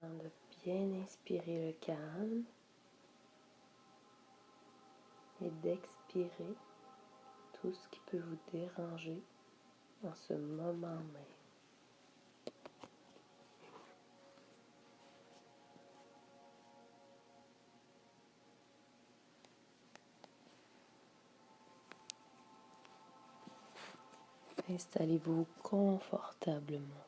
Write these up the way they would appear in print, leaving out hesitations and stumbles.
De bien inspirer le calme et d'expirer tout ce qui peut vous déranger en ce moment même. Installez-vous confortablement.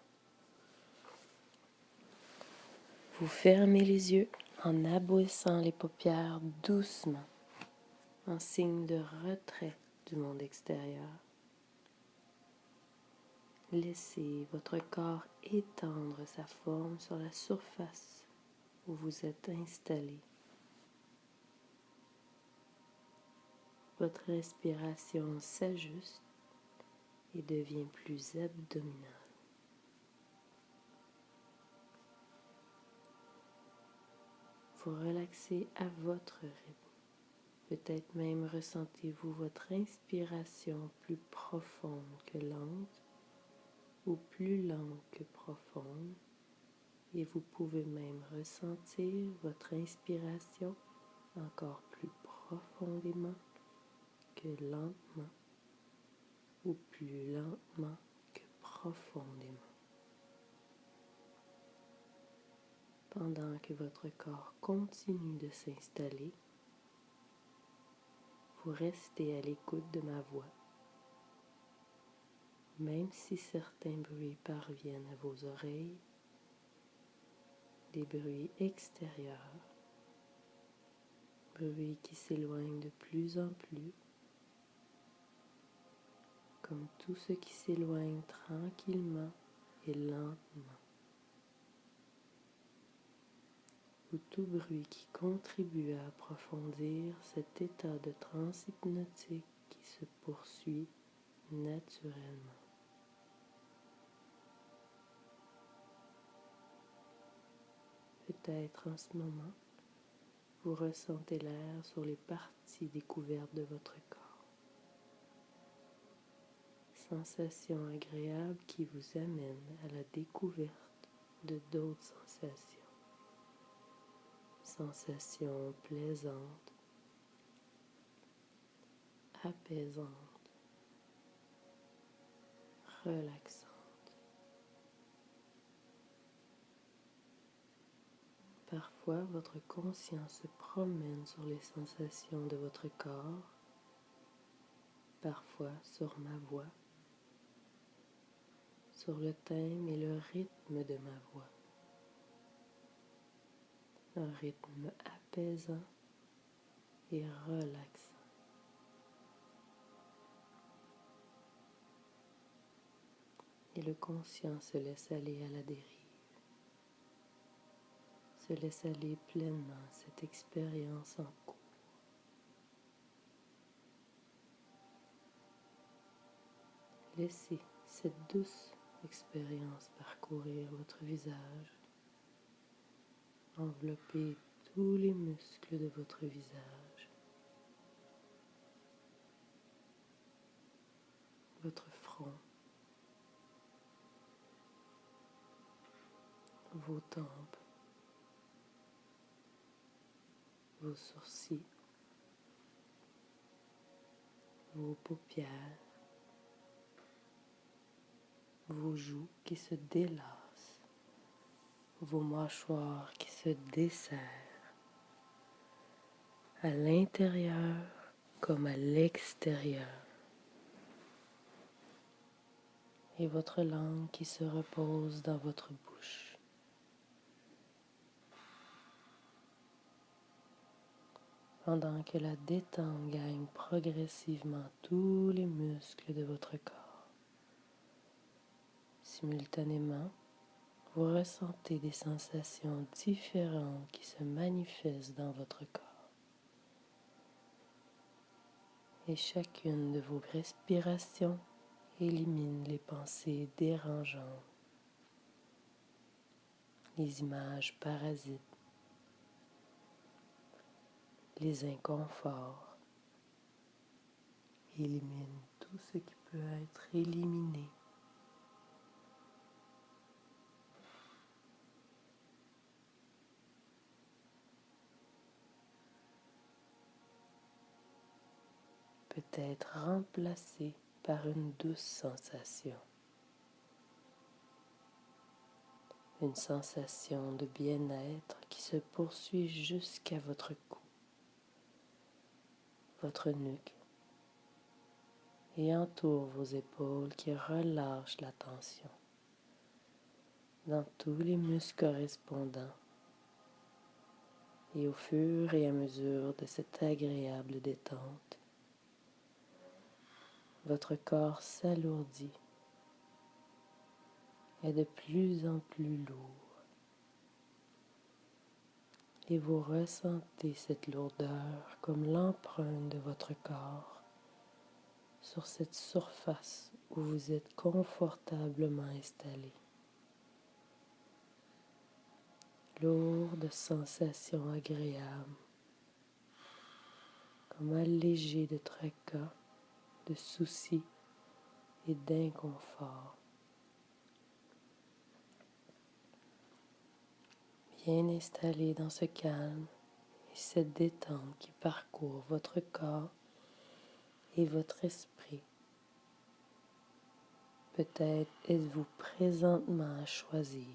Vous fermez les yeux en abaissant les paupières doucement, en signe de retrait du monde extérieur. Laissez votre corps étendre sa forme sur la surface où vous êtes installé. Votre respiration s'ajuste et devient plus abdominale. Vous relaxez à votre rythme. Peut-être même ressentez-vous votre inspiration plus profonde que lente ou plus lente que profonde. Et vous pouvez même ressentir votre inspiration encore plus profondément que lentement ou plus lentement que profondément. Pendant que votre corps continue de s'installer, vous restez à l'écoute de ma voix. Même si certains bruits parviennent à vos oreilles, des bruits extérieurs, bruits qui s'éloignent de plus en plus, comme tout ce qui s'éloigne tranquillement et lentement, ou tout bruit qui contribue à approfondir cet état de transe hypnotique qui se poursuit naturellement. Peut-être en ce moment, vous ressentez l'air sur les parties découvertes de votre corps. Sensation agréable qui vous amène à la découverte de d'autres sensations. Sensations plaisantes, apaisantes, relaxantes. Parfois, votre conscience se promène sur les sensations de votre corps, parfois sur ma voix, sur le thème et le rythme de ma voix. Un rythme apaisant et relaxant. Et le conscient se laisse aller à la dérive, se laisse aller pleinement à cette expérience en cours. Laissez cette douce expérience parcourir votre visage, envelopper tous les muscles de votre visage, votre front, vos tempes, vos sourcils, vos paupières, vos joues qui se délassent, vos mâchoires qui se desserrent, à l'intérieur comme à l'extérieur, et votre langue qui se repose dans votre bouche. Pendant que la détente gagne progressivement tous les muscles de votre corps. Simultanément, vous ressentez des sensations différentes qui se manifestent dans votre corps. Et chacune de vos respirations élimine les pensées dérangeantes, les images parasites, les inconforts. Élimine tout ce qui peut être éliminé. peut être remplacé par une douce sensation. Une sensation de bien-être qui se poursuit jusqu'à votre cou, votre nuque, et entoure vos épaules qui relâchent la tension dans tous les muscles correspondants. Et au fur et à mesure de cette agréable détente, votre corps s'alourdit, est de plus en plus lourd. Et vous ressentez cette lourdeur comme l'empreinte de votre corps sur cette surface où vous êtes confortablement installé. Lourde sensation agréable, comme allégée de tracas, de soucis et d'inconfort. Bien installé dans ce calme et cette détente qui parcourt votre corps et votre esprit. Peut-être êtes-vous présentement à choisir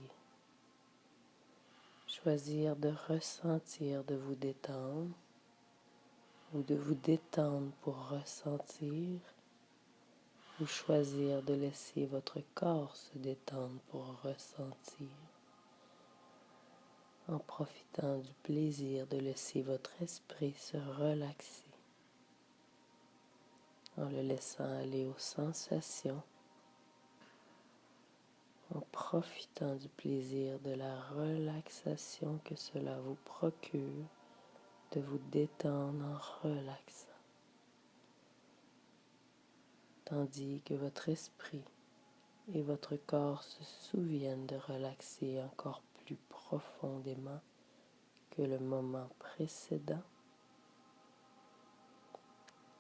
de ressentir, de vous détendre, ou de vous détendre pour ressentir, ou choisir de laisser votre corps se détendre pour ressentir, en profitant du plaisir de laisser votre esprit se relaxer, en le laissant aller aux sensations, en profitant du plaisir de la relaxation que cela vous procure, de vous détendre en relaxant, tandis que votre esprit et votre corps se souviennent de relaxer encore plus profondément que le moment précédent,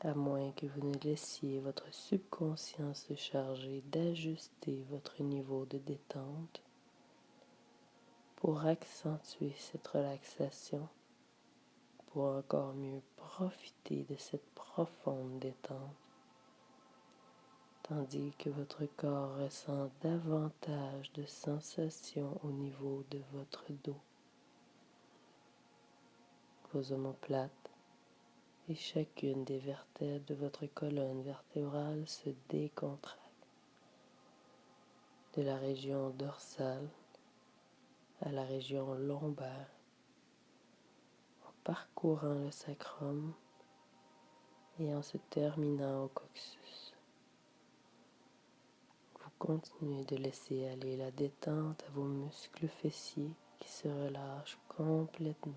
à moins que vous ne laissiez votre subconscient se charger d'ajuster votre niveau de détente pour accentuer cette relaxation, pour encore mieux profiter de cette profonde détente, tandis que votre corps ressent davantage de sensations au niveau de votre dos, vos omoplates et chacune des vertèbres de votre colonne vertébrale se décontracte, de la région dorsale à la région lombaire, en parcourant le sacrum et en se terminant au coccyx. Vous continuez de laisser aller la détente à vos muscles fessiers qui se relâchent complètement,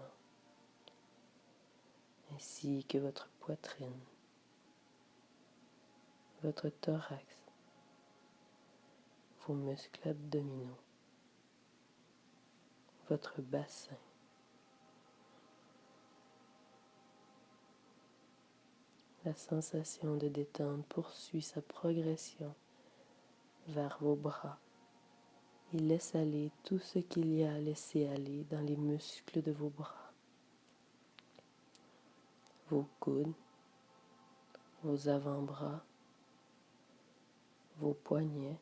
ainsi que votre poitrine, votre thorax, vos muscles abdominaux, votre bassin. La sensation de détente poursuit sa progression vers vos bras. Il laisse aller tout ce qu'il y a à laisser aller dans les muscles de vos bras, vos coudes, vos avant-bras, vos poignets,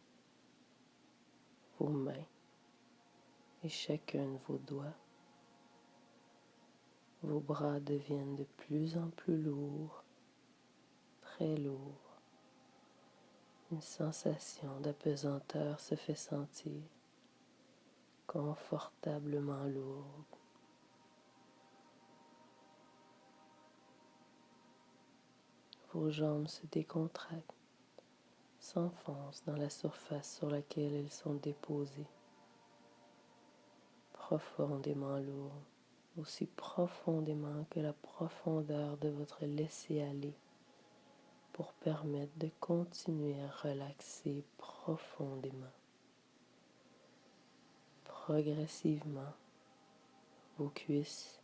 vos mains et chacun de vos doigts. Vos bras deviennent de plus en plus lourds, très lourds. Une sensation d'apesanteur se fait sentir, confortablement lourde. Vos jambes se décontractent, s'enfoncent dans la surface sur laquelle elles sont déposées, profondément lourdes, aussi profondément que la profondeur de votre laisser-aller, pour permettre de continuer à relaxer profondément. Progressivement, vos cuisses,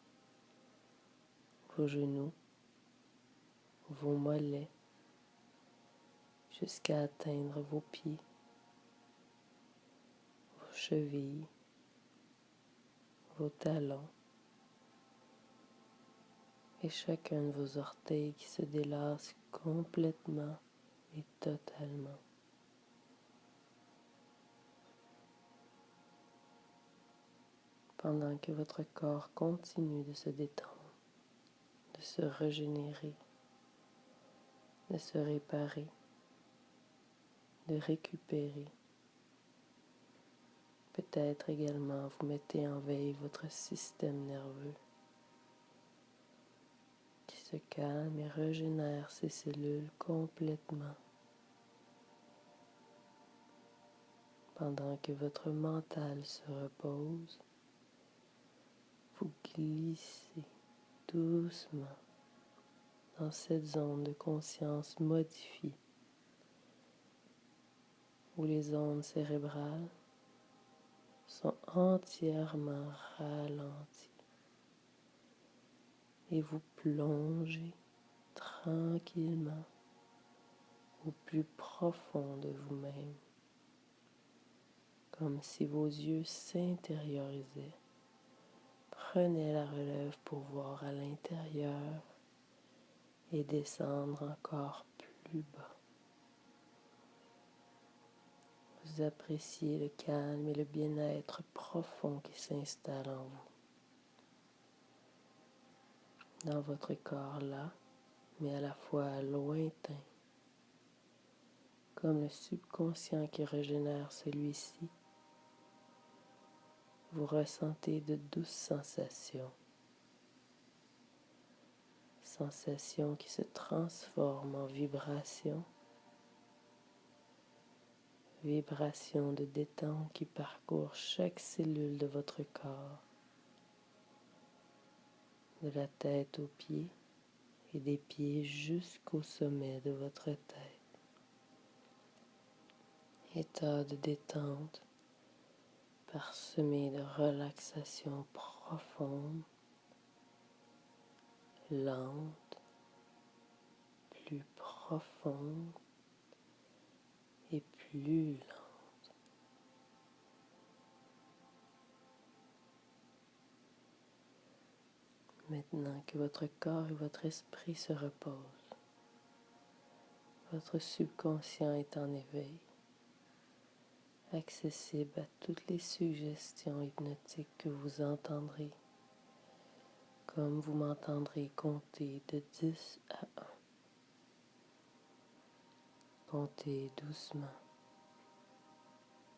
vos genoux, vos mollets, jusqu'à atteindre vos pieds, vos chevilles, vos talons, et chacun de vos orteils qui se délasse complètement et totalement. Pendant que votre corps continue de se détendre, de se régénérer, de se réparer, de récupérer. Peut-être également vous mettez en veille votre système nerveux qui se calme et régénère ses cellules complètement. Pendant que votre mental se repose, vous glissez doucement dans cette zone de conscience modifiée où les ondes cérébrales sont entièrement ralenties et vous plongez tranquillement au plus profond de vous-même, comme si vos yeux s'intériorisaient, prenaient la relève pour voir à l'intérieur et descendre encore plus bas. Vous appréciez le calme et le bien-être profond qui s'installe en vous, dans votre corps là, mais à la fois lointain, comme le subconscient qui régénère celui-ci. Vous ressentez de douces sensations qui se transforment en vibrations de détente qui parcourent chaque cellule de votre corps, de la tête aux pieds et des pieds jusqu'au sommet de votre tête. État de détente parsemé de relaxation profonde, lente, plus profonde et plus lente. Maintenant que votre corps et votre esprit se reposent, votre subconscient est en éveil, accessible à toutes les suggestions hypnotiques que vous entendrez, comme vous m'entendrez compter de 10 à 1. Comptez doucement,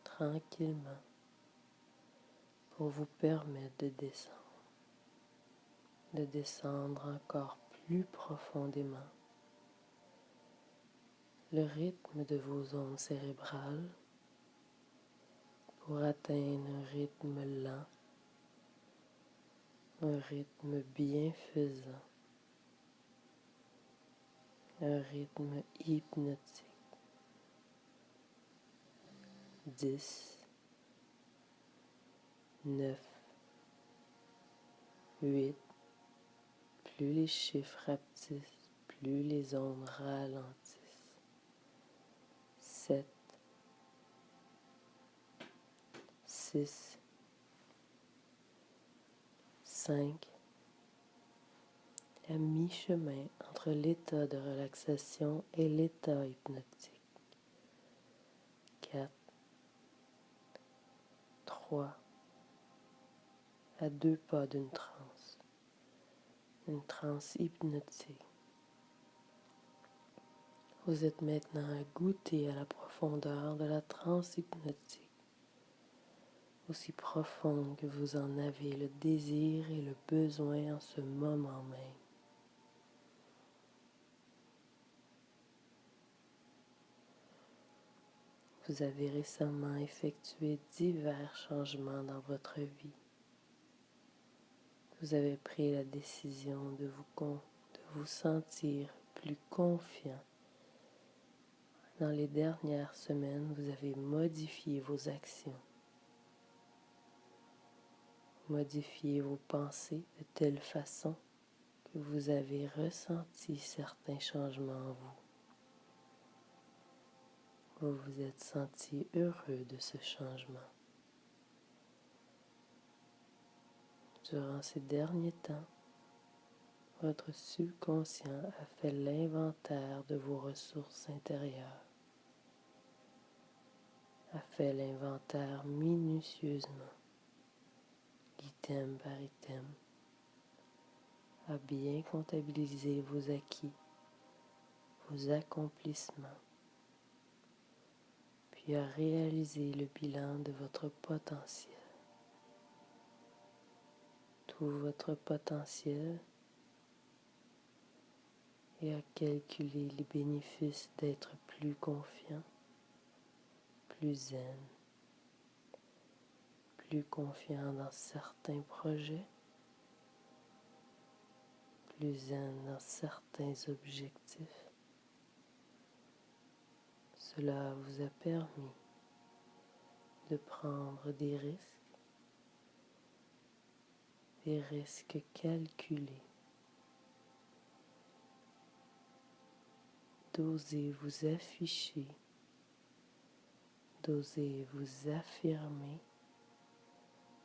tranquillement, pour vous permettre de descendre encore plus profondément. Le rythme de vos ondes cérébrales pour atteindre un rythme lent, un rythme bienfaisant, un rythme hypnotique. 10, 9, 8, plus les chiffres rapetissent, plus les ondes ralentissent. 7, 6, 5, à mi-chemin entre l'état de relaxation et l'état hypnotique. 4, 3, à 2 pas d'une transe hypnotique. Vous êtes maintenant à goûter à la profondeur de la transe hypnotique, aussi profonde que vous en avez le désir et le besoin en ce moment même. Vous avez récemment effectué divers changements dans votre vie. Vous avez pris la décision de vous sentir plus confiant. Dans les dernières semaines, vous avez modifié vos actions, modifié vos pensées de telle façon que vous avez ressenti certains changements en vous. Vous vous êtes senti heureux de ce changement. Durant ces derniers temps, Votre subconscient a fait l'inventaire de vos ressources intérieures, a fait l'inventaire minutieusement, item par item, a bien comptabilisé vos acquis, vos accomplissements, puis a réalisé le bilan de votre potentiel. Tout votre potentiel et à calculer les bénéfices d'être plus confiant, plus zen, plus confiant dans certains projets, plus zen dans certains objectifs. Cela vous a permis de prendre des risques calculés, d'oser vous afficher, d'oser vous affirmer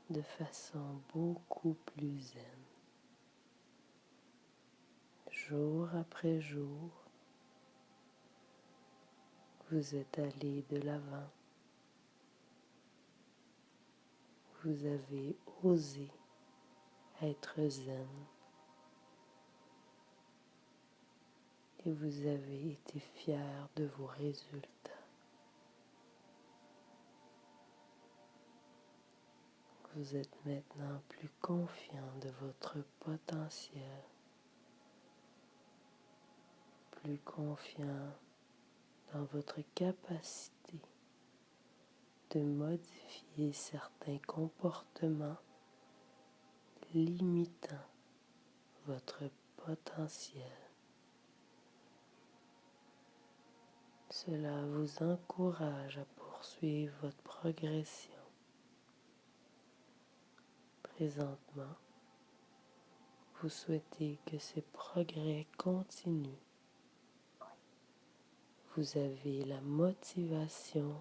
de façon beaucoup plus zen. Jour après jour, vous êtes allé de l'avant. Vous avez osé être zen et vous avez été fier de vos résultats. Vous êtes maintenant plus confiant de votre potentiel, plus confiant dans votre capacité de modifier certains comportements limitant votre potentiel. Cela vous encourage à poursuivre votre progression. Présentement, vous souhaitez que ces progrès continuent. Vous avez la motivation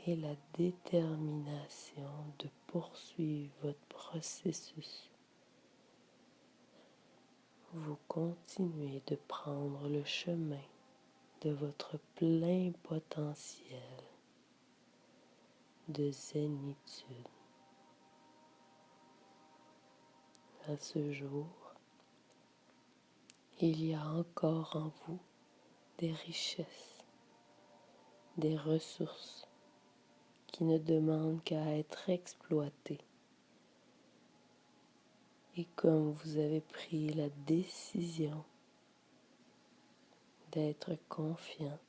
et la détermination de poursuivre votre processus. Vous continuez de prendre le chemin de votre plein potentiel de zénitude. À ce jour, il y a encore en vous des richesses, des ressources qui ne demandent qu'à être exploitées. Et comme vous avez pris la décision d'être confiant,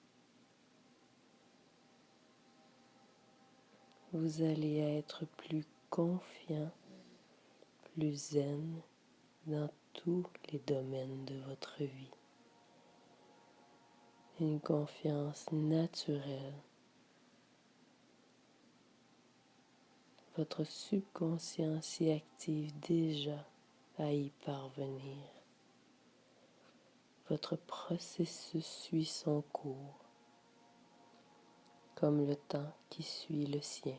vous allez être plus confiant, plus zen dans tous les domaines de votre vie. Une confiance naturelle. Votre subconscient s'y active déjà à y parvenir. Votre processus suit son cours, comme le temps qui suit le sien.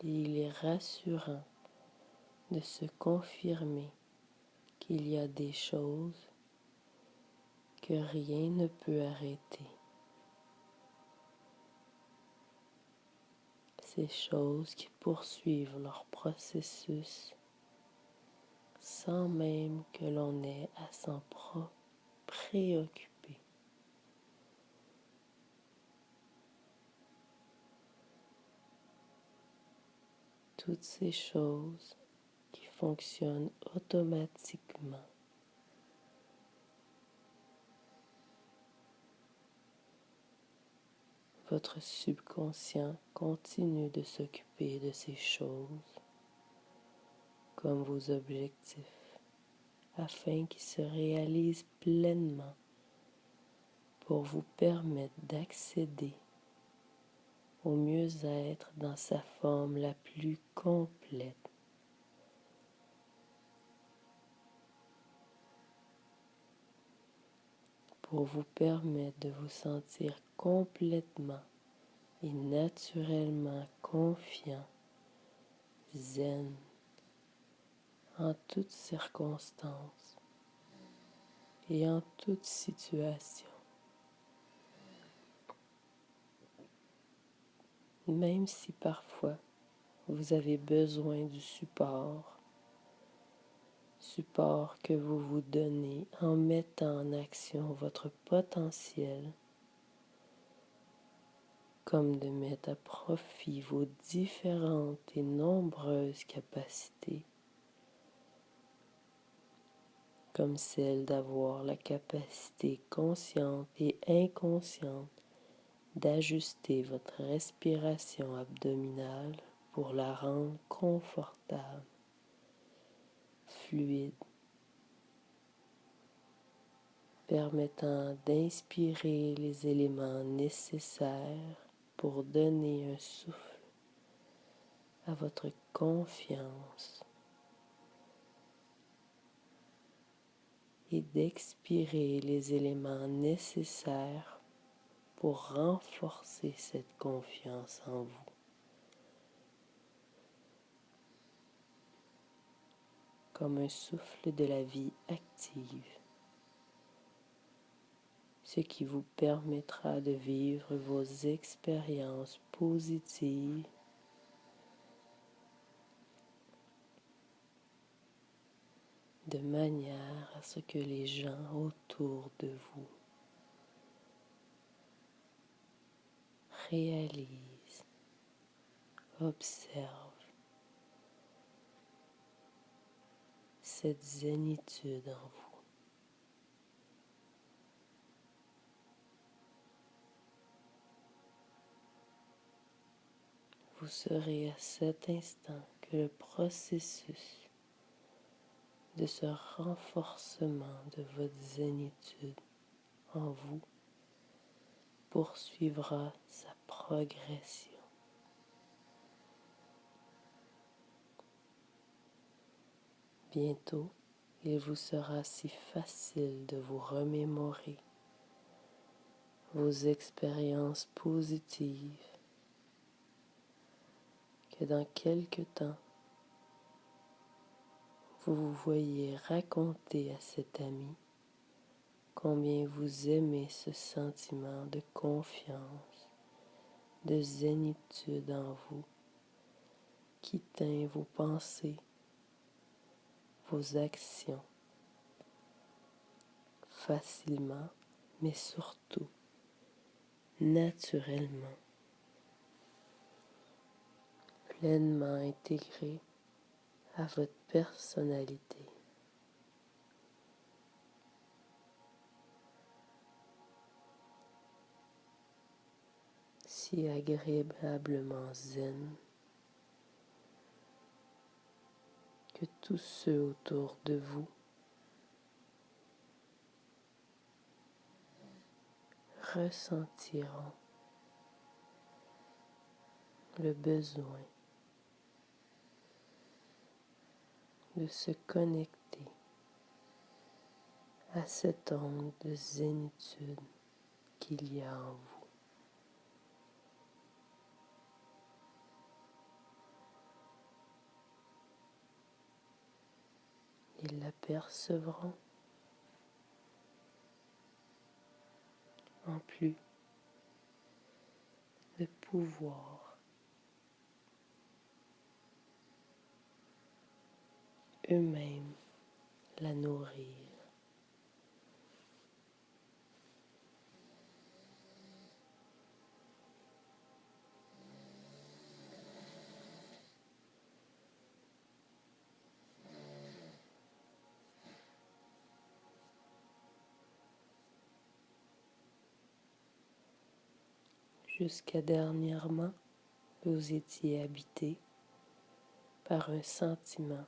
Et il est rassurant de se confirmer qu'il y a des choses que rien ne peut arrêter. Ces choses qui poursuivent leur processus sans même que l'on ait à s'en préoccuper. Toutes ces choses qui fonctionnent automatiquement. Votre subconscient continue de s'occuper de ces choses comme vos objectifs afin qu'ils se réalisent pleinement pour vous permettre d'accéder au mieux-être dans sa forme la plus complète. Pour vous permettre de vous sentir complètement et naturellement confiant, zen en toutes circonstances et en toute situation. Même si parfois vous avez besoin du support que vous vous donnez en mettant en action votre potentiel, comme de mettre à profit vos différentes et nombreuses capacités, comme celle d'avoir la capacité consciente et inconsciente d'ajuster votre respiration abdominale pour la rendre confortable, fluide, permettant d'inspirer les éléments nécessaires pour donner un souffle à votre confiance et d'expirer les éléments nécessaires pour renforcer cette confiance en vous. Comme un souffle de la vie active, ce qui vous permettra de vivre vos expériences positives de manière à ce que les gens autour de vous réalisent, observent cette zénitude en vous. Vous saurez à cet instant que le processus de ce renforcement de votre zénitude en vous poursuivra sa progression. Bientôt, il vous sera si facile de vous remémorer vos expériences positives que dans quelque temps, vous vous voyez raconter à cet ami combien vous aimez ce sentiment de confiance, de zénitude en vous qui teint vos pensées, vos actions facilement, mais surtout naturellement, pleinement intégré à votre personnalité. Si agréablement zen que tous ceux autour de vous ressentiront le besoin de se connecter à cette onde de zénitude qu'il y a en vous. Ils l'apercevront en plus de pouvoir eux-mêmes la nourrir. Jusqu'à dernièrement, vous étiez habité par un sentiment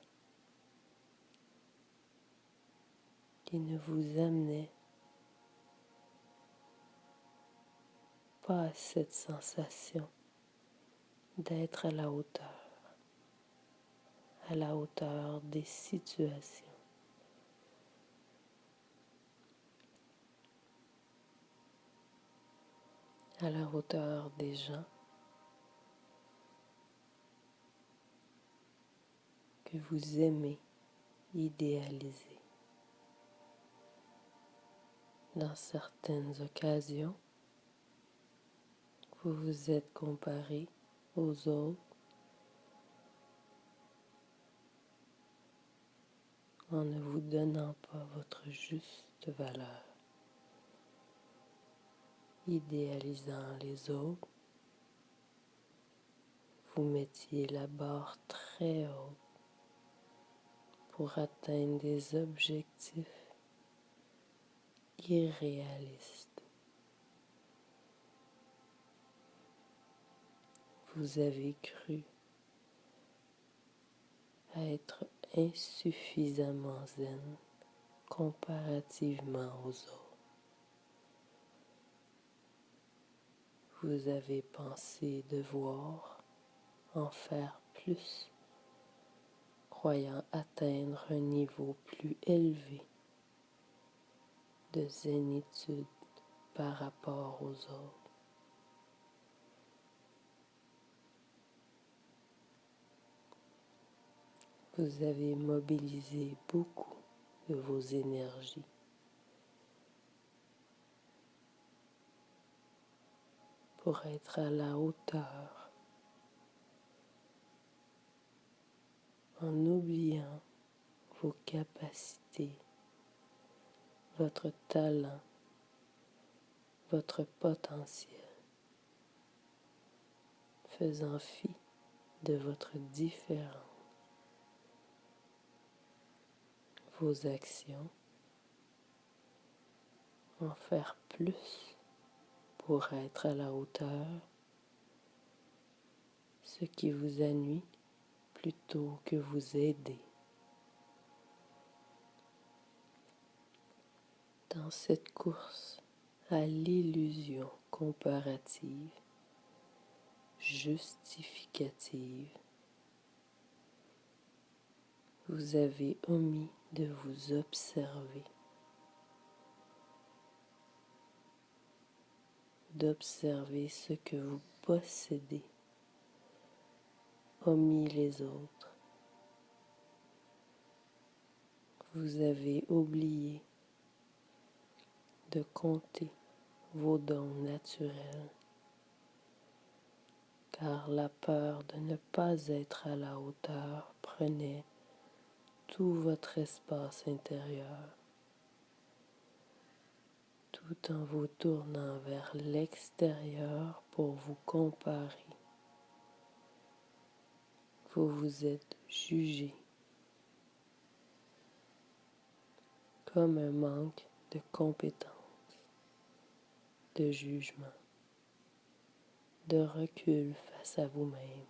qui ne vous amenait pas à cette sensation d'être à la hauteur des situations, à la hauteur des gens que vous aimez idéalisé. Dans certaines occasions, vous vous êtes comparé aux autres en ne vous donnant pas votre juste valeur, idéalisant les autres. Vous mettiez la barre très haute pour atteindre des objectifs irréalistes. Vous avez cru à être insuffisamment zen comparativement aux autres. Vous avez pensé devoir en faire plus, croyant atteindre un niveau plus élevé de zénitude par rapport aux autres. Vous avez mobilisé beaucoup de vos énergies pour être à la hauteur, en oubliant vos capacités, votre talent, votre potentiel, faisant fi de votre différence, vos actions, en faire plus pour être à la hauteur, ce qui vous ennuie plutôt que vous aider. Dans cette course à l'illusion comparative, justificative, vous avez omis de vous observer, d'observer ce que vous possédez, omis les autres. Vous avez oublié de compter vos dons naturels, car la peur de ne pas être à la hauteur prenait tout votre espace intérieur, tout en vous tournant vers l'extérieur pour vous comparer. Vous vous êtes jugé comme un manque de compétence, de jugement, de recul face à vous-même,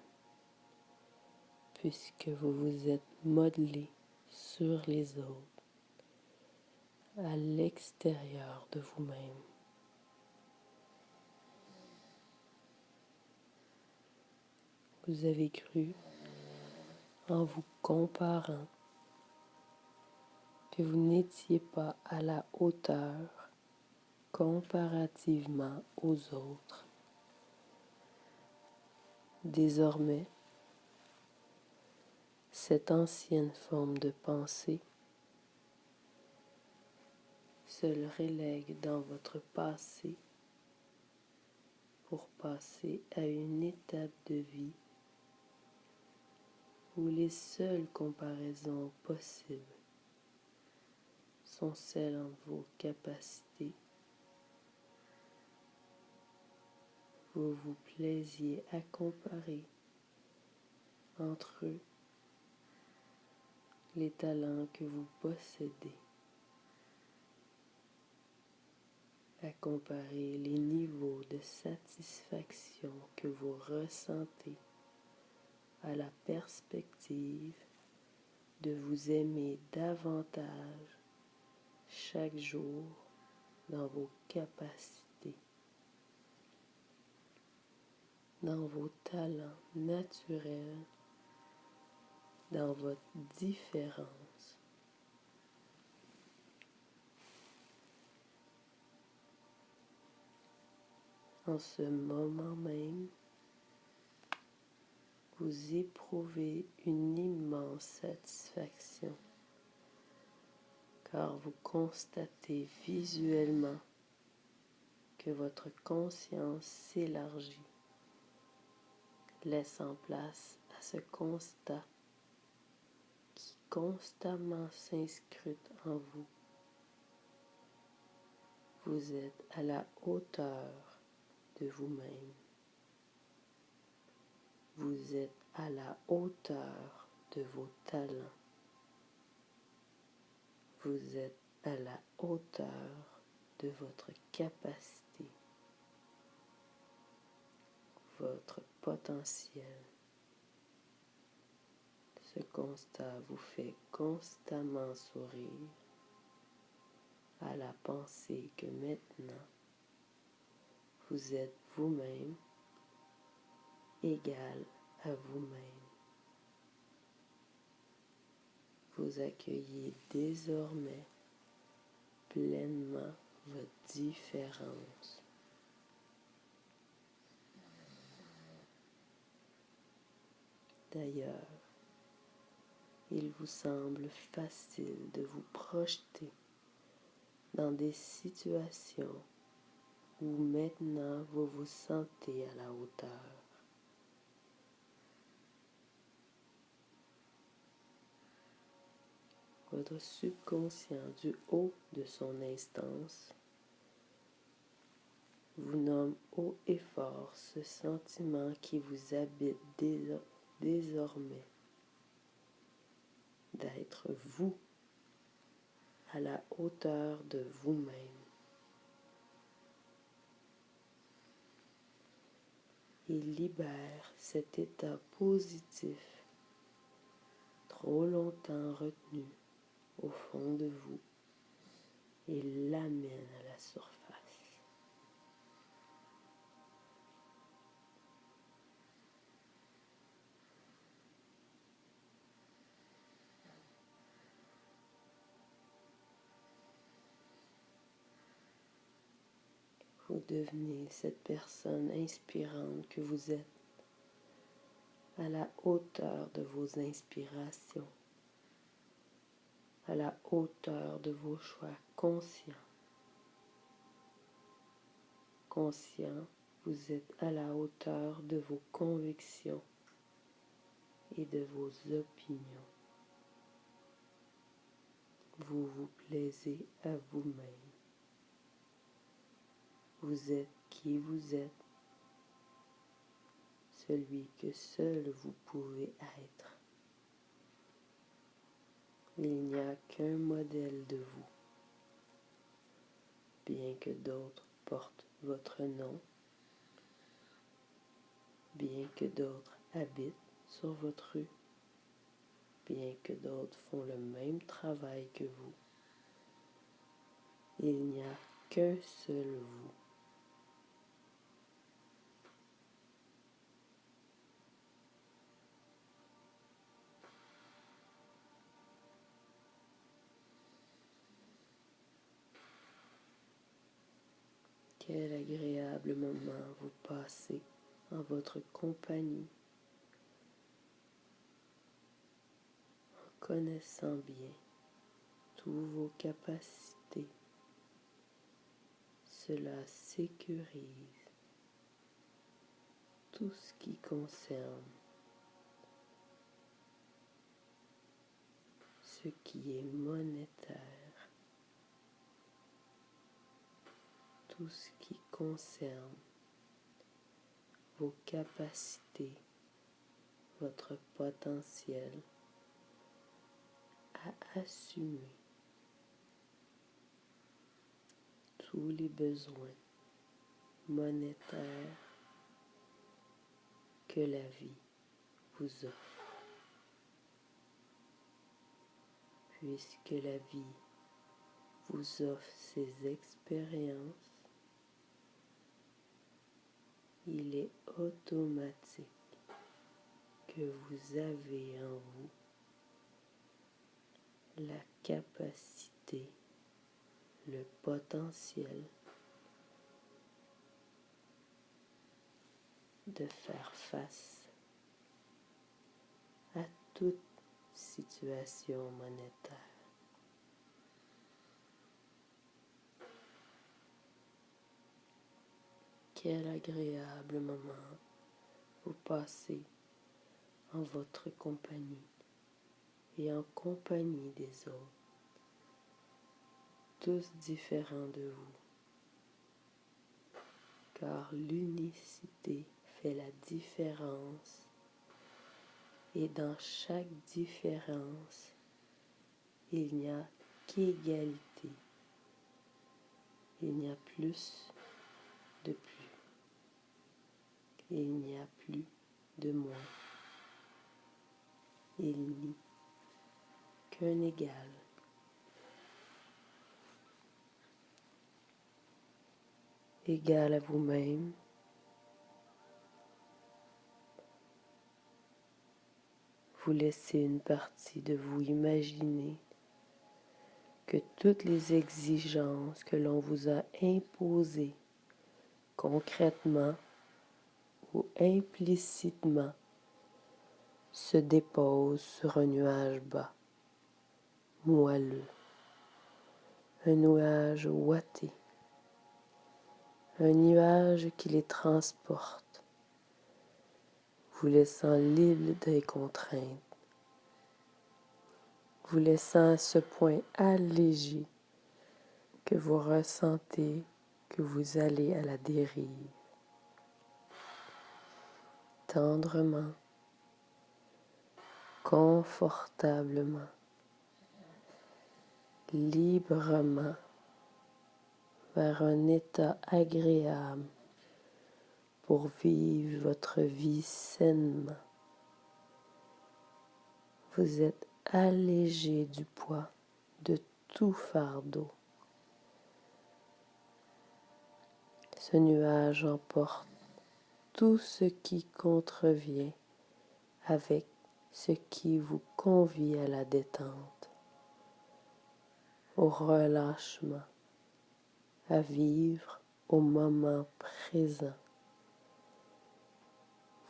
puisque vous vous êtes modelé sur les autres, à l'extérieur de vous-même. Vous avez cru, en vous comparant, que vous n'étiez pas à la hauteur comparativement aux autres. Désormais, cette ancienne forme de pensée se relègue dans votre passé pour passer à une étape de vie où les seules comparaisons possibles sont celles entre vos capacités. Vous vous plaisiez à comparer entre eux les talents que vous possédez, à comparer les niveaux de satisfaction que vous ressentez à la perspective de vous aimer davantage chaque jour dans vos capacités, dans vos talents naturels, dans votre différence. En ce moment même, vous éprouvez une immense satisfaction car vous constatez visuellement que votre conscience s'élargit, laissant place à ce constat qui constamment s'inscrute en vous. Vous êtes à la hauteur de vous-même. Vous êtes à la hauteur de vos talents. Vous êtes à la hauteur de votre capacité, votre potentiel. Ce constat vous fait constamment sourire à la pensée que maintenant, vous êtes vous-même égal à vous-même. Vous accueillez désormais pleinement votre différence. D'ailleurs, il vous semble facile de vous projeter dans des situations où maintenant vous vous sentez à la hauteur. Votre subconscient du haut de son instance vous nomme haut et fort ce sentiment qui vous habite désormais d'être vous à la hauteur de vous-même. Il libère cet état positif trop longtemps retenu au fond de vous et l'amène à la surface. Vous devenez cette personne inspirante que vous êtes, à la hauteur de vos inspirations, à la hauteur de vos choix conscients. Conscient, vous êtes à la hauteur de vos convictions et de vos opinions. Vous vous plaisez à vous-même. Vous êtes qui vous êtes, celui que seul vous pouvez être. Il n'y a qu'un modèle de vous, bien que d'autres portent votre nom, bien que d'autres habitent sur votre rue, bien que d'autres font le même travail que vous. Il n'y a qu'un seul vous. Quel agréable moment vous passez en votre compagnie, en connaissant bien toutes vos capacités. Cela sécurise tout ce qui concerne ce qui est monétaire, tout ce qui concerne vos capacités, votre potentiel à assumer tous les besoins monétaires que la vie vous offre. Puisque la vie vous offre ces expériences, il est automatique que vous avez en vous la capacité, le potentiel de faire face à toute situation monétaire. quel agréable moment vous passez en votre compagnie et en compagnie des autres, tous différents de vous, car l'unicité fait la différence et dans chaque différence, il n'y a qu'égalité. Il n'y a plus de plus. Il n'y a plus de moins. Il n'y a qu'un égal. Égal à vous-même. Vous laissez une partie de vous imaginer que toutes les exigences que l'on vous a imposées concrètement ou implicitement se déposent sur un nuage bas, moelleux, un nuage ouaté, un nuage qui les transporte, vous laissant libre des contraintes, vous laissant à ce point allégé que vous ressentez que vous allez à la dérive, tendrement, confortablement, librement, vers un état agréable pour vivre votre vie sainement. Vous êtes allégé du poids de tout fardeau. Ce nuage emporte tout ce qui contrevient avec ce qui vous convie à la détente, au relâchement, à vivre au moment présent.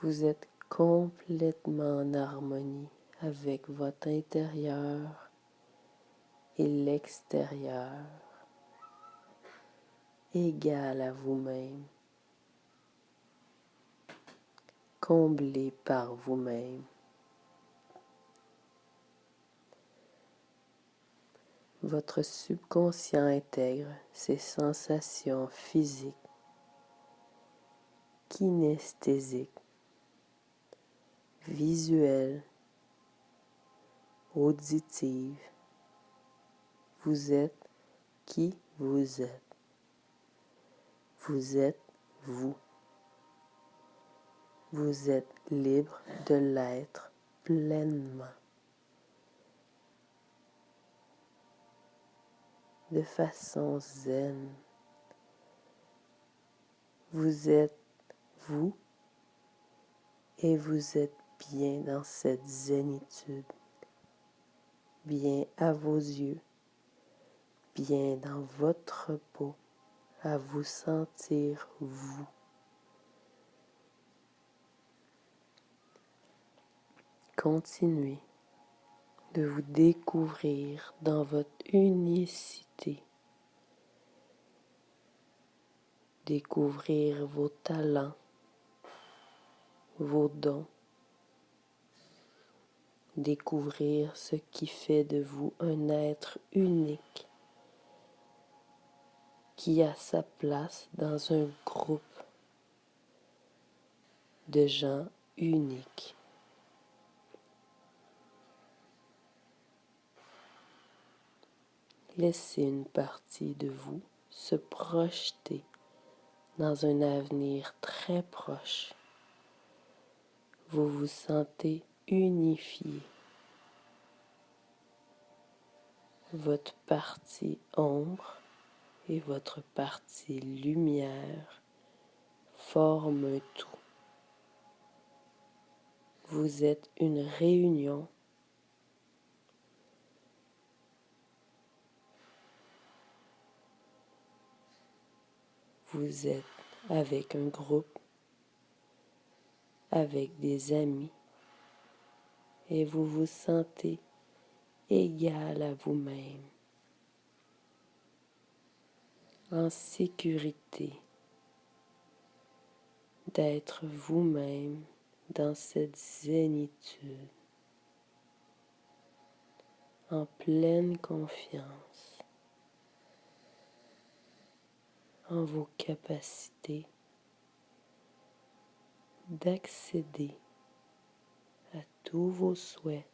Vous êtes complètement en harmonie avec votre intérieur et l'extérieur, égal à vous-même, comblé par vous-même. Votre subconscient intègre ces sensations physiques, kinesthésiques, visuelles, auditives. Vous êtes qui vous êtes. Vous êtes vous. Vous êtes libre de l'être pleinement. De façon zen. Vous êtes vous et vous êtes bien dans cette zénitude, bien à vos yeux, bien dans votre peau, à vous sentir vous. Continuez de vous découvrir dans votre unicité. Découvrir vos talents, vos dons. Découvrir ce qui fait de vous un être unique qui a sa place dans un groupe de gens uniques. Laissez une partie de vous se projeter dans un avenir très proche. Vous vous sentez unifié. Votre partie ombre et votre partie lumière forment un tout. Vous êtes une réunion. Vous êtes avec un groupe, avec des amis, et vous vous sentez égal à vous-même, en sécurité, d'être vous-même dans cette zénitude, en pleine confiance en vos capacités d'accéder à tous vos souhaits,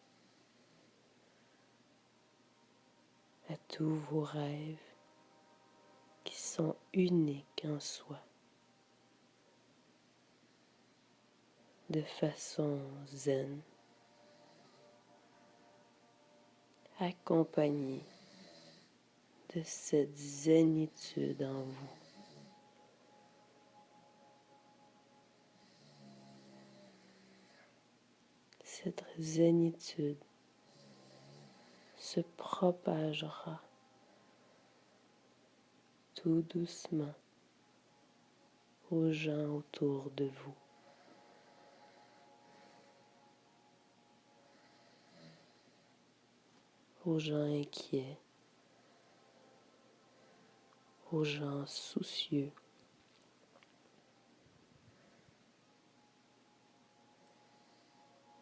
à tous vos rêves qui sont uniques en soi, de façon zen, accompagnée de cette zénitude en vous. Cette zénitude se propagera tout doucement aux gens autour de vous. Aux gens inquiets, aux gens soucieux,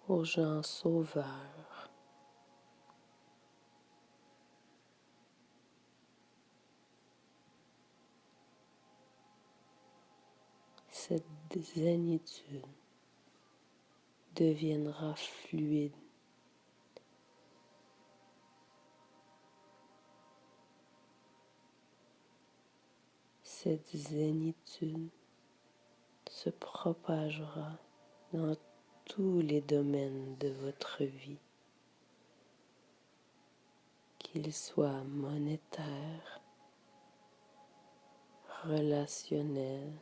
aux gens sauveurs, cette zénitude deviendra fluide. Cette zénitude se propagera dans tous les domaines de votre vie, qu'ils soient monétaires, relationnels,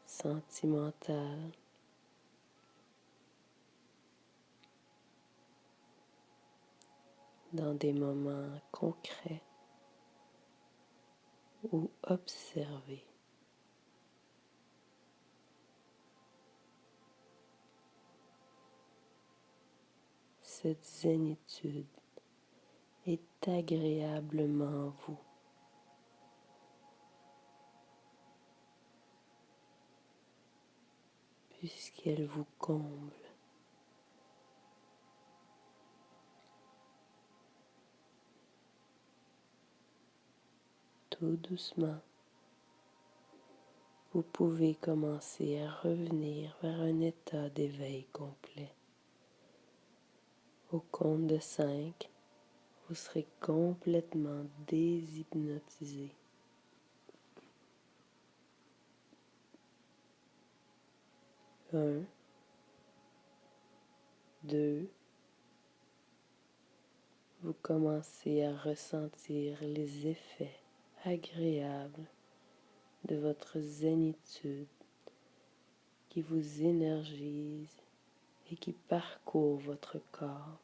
sentimental, dans des moments concrets ou observés. Cette zénitude est agréablement vous. Puisqu'elle vous comble. Tout doucement, vous pouvez commencer à revenir vers un état d'éveil complet. Au compte de 5, vous serez complètement déshypnotisé. 1, 2, vous commencez à ressentir les effets agréables de votre zénitude qui vous énergise et qui parcourt votre corps.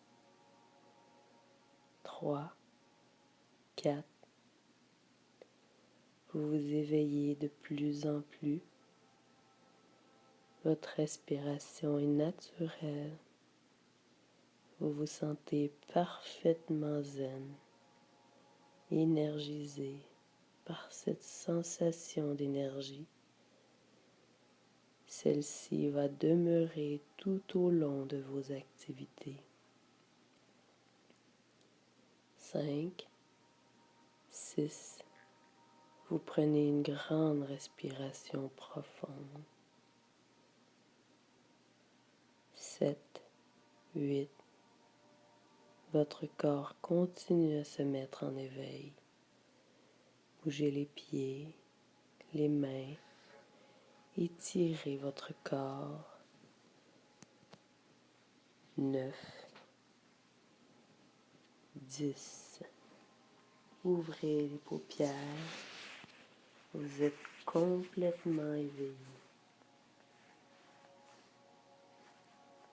3, 4, vous vous éveillez de plus en plus. Votre respiration est naturelle. Vous vous sentez parfaitement zen, énergisé par cette sensation d'énergie. Celle-ci va demeurer tout au long de vos activités. 5, 6, vous prenez une grande respiration profonde. 7, 8, votre corps continue à se mettre en éveil. Bougez les pieds, les mains, étirez votre corps. 9, 10, ouvrez les paupières. Vous êtes complètement éveillé.